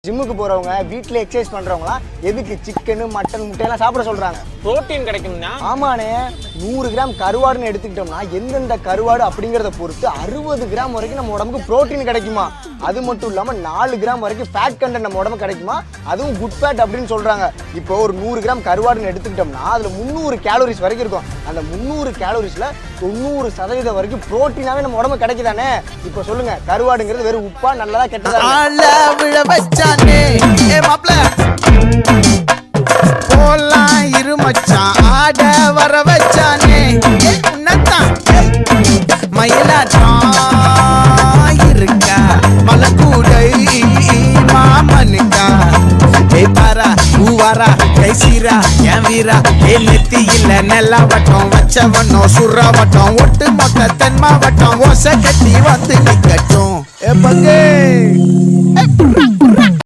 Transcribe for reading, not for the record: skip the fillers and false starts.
ஜிம்முக்கு போறவங்க வீட்டில் எக்ஸசைஸ் பண்றவங்களாம் எதுக்கு சிக்கன் மட்டன் முட்டையெல்லாம் சாப்பிட சொல்றாங்க? புரோட்டீன் கிடைக்கும்னா. ஆமாண்ணே, 100 கிராம் கருவாடுன்னு எடுத்துக்கிட்டோம்னா எந்தெந்த கருவாடு அப்படிங்கிறத பொறுத்து 60 கிராம் வரைக்கும் நம்ம உடம்புக்கு புரோட்டீன் கிடைக்குமா. அது மட்டும் இல்லாமல் 4 கிராம் வரைக்கும் ஃபேட் கண்டென்ட் நம்ம உடம்பு கிடைக்குமா. அதுவும் குட் ஃபேட் அப்படின்னு சொல்றாங்க. இப்போ ஒரு 100 கிராம் கருவாடுன்னு எடுத்துக்கிட்டோம்னா அதுல 300 கேலோரிஸ் வரைக்கும் இருக்கும். அந்த 300 கேலோரிஸ்ல 90% வரைக்கும் புரோட்டீனாவே நம்ம உடம்பு கிடைக்குதானே. இப்போ சொல்லுங்க, கருவாடுங்கிறது வெறும் உப்பா நல்லதா கெட்டதா? ஆட வர வச்சானே மயிலாட்டம் இருக்கா மலக்கூடை மாமனுக்கா பாரா ஊவாரா கைசீரா என் வீரா நெத்தி இல்ல நெல்லா வட்டம் வச்சவனும் சுறா வட்டம் ஒட்டு மொத்த தென் மாவட்டம் ஓசை கட்டி வந்து நிக்கட்டும் பங்கே